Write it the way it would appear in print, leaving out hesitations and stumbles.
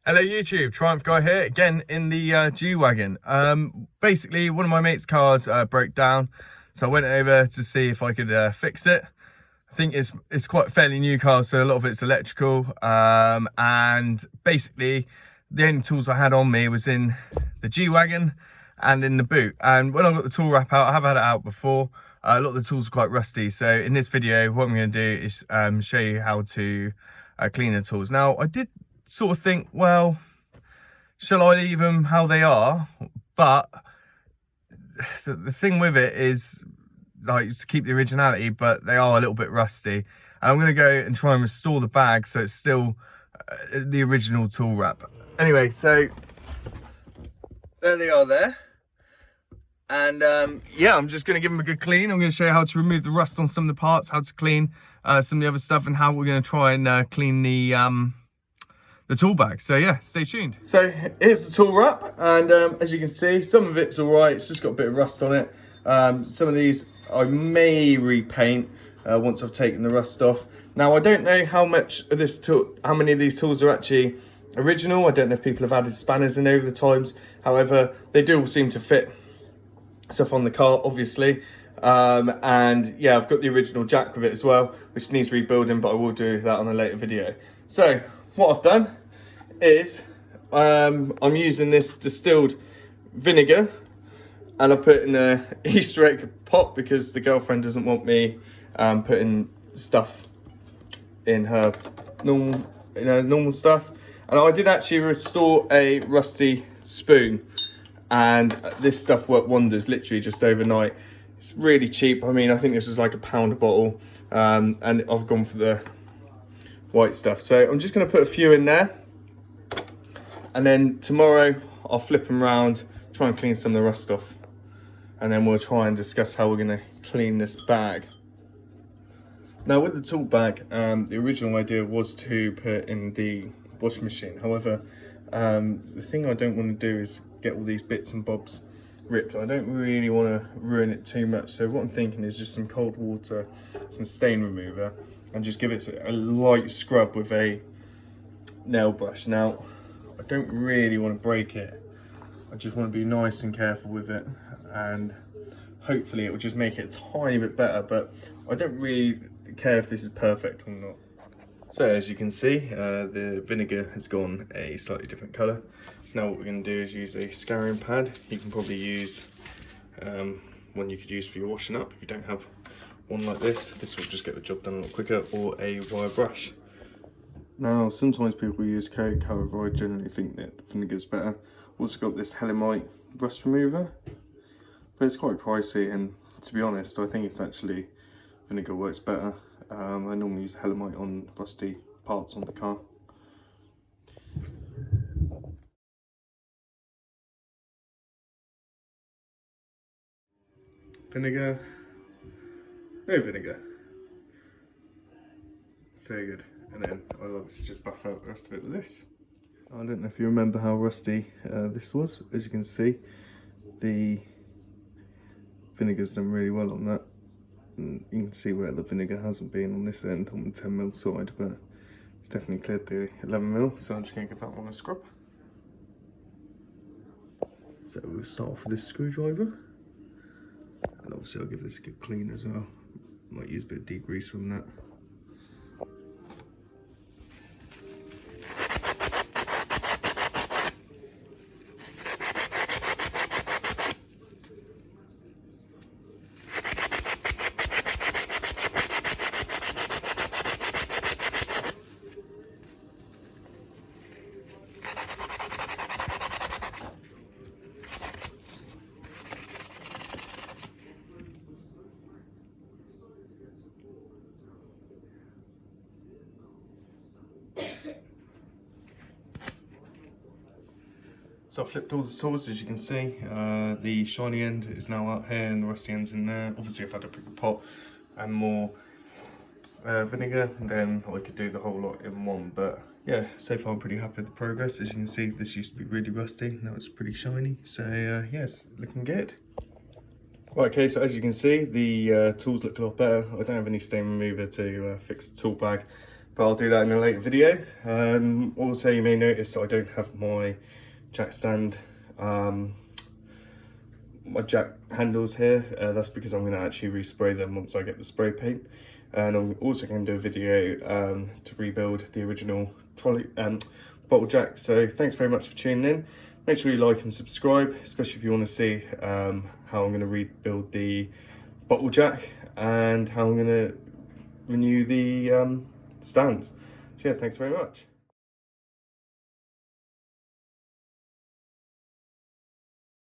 Hello YouTube, Triumph Guy here, again in the G-Wagon. Basically, one of my mate's cars broke down, so I went over to see if I could fix it. I think it's quite a fairly new car, so a lot of it's electrical. And basically, the only tools I had on me was in the G-Wagon and in the boot. And when I got the tool wrap out, I have had it out before, a lot of the tools are quite rusty. So in this video, what I'm going to do is show you how to clean the tools. Now, I did sort of think, well, shall I leave them how they are? But the thing with it is, like, to keep the originality, but they are a little bit rusty. And I'm going to go and try and restore the bag so it's still the original tool wrap. Anyway, so there they are there. And yeah, I'm just going to give them a good clean. I'm going to show you how to remove the rust on some of the parts, how to clean some of the other stuff, and how we're going to try and clean the tool bag. So yeah, stay tuned. So here's the tool wrap, and as you can see, some of it's all right. It's just got a bit of rust on it. Some of these I may repaint once I've taken the rust off. Now, I don't know how much of this tool, how many of these tools are actually original. I don't know if people have added spanners in over the times. However, they do all seem to fit stuff on the car, obviously. And yeah, I've got the original jack with it as well, which needs rebuilding, but I will do that on a later video. So what I've done is I'm using this distilled vinegar, and I put it in a Easter egg pot because the girlfriend doesn't want me putting stuff in her normal stuff. And I did actually restore a rusty spoon, and this stuff worked wonders literally just overnight. It's really cheap. I mean, I think this was like £1 a bottle, and I've gone for the white stuff. So I'm just going to put a few in there, and then tomorrow I'll flip them around, try and clean some of the rust off, and then we'll try and discuss how we're going to clean this bag. Now, with the tool bag, the original idea was to put in the washing machine. However, the thing I don't want to do is get all these bits and bobs ripped. I don't really want to ruin it too much. So what I'm thinking is just some cold water, some stain remover, and just give it a light scrub with a nail brush. Now, I don't really want to break it. I just want to be nice and careful with it, and hopefully it will just make it a tiny bit better, but I don't really care if this is perfect or not. So as you can see, the vinegar has gone a slightly different colour. Now what we're going to do is use a scouring pad. You can probably use one you could use for your washing up. If you don't have one like this will just get the job done a lot quicker, or a wire brush. Now, sometimes people use Coke, however I generally think that vinegar's better. Also got this Helemite rust remover, but it's quite pricey, and to be honest, I think it's actually vinegar works better. I normally use Helemite on rusty parts on the car. Vinegar, no vinegar. Very good. And then I'll obviously just buff out the rest of it with this. I don't know if you remember how rusty this was. As you can see, the vinegar's done really well on that. And you can see where the vinegar hasn't been on this end, on the 10mm side, but it's definitely cleared the 11mm, so I'm just going to give that one a scrub. So we'll start off with this screwdriver, and obviously I'll give this a good clean as well. Might use a bit of degreaser from that. So I flipped all the tools, as you can see. The shiny end is now out here and the rusty end's in there. Obviously, if I had a bigger pot and more vinegar, then I could do the whole lot in one. But yeah, so far I'm pretty happy with the progress. As you can see, this used to be really rusty, now it's pretty shiny. So yes, looking good. Right, okay, so as you can see, the tools look a lot better. I don't have any stain remover to fix the tool bag, but I'll do that in a later video. Also, you may notice that I don't have my jack stand, my jack handles here. That's because I'm going to actually respray them once I get the spray paint, and I'm also going to do a video to rebuild the original trolley bottle jack. So thanks very much for tuning in. Make sure you like and subscribe, especially if you want to see how I'm going to rebuild the bottle jack and how I'm going to renew the stands. So yeah, thanks very much.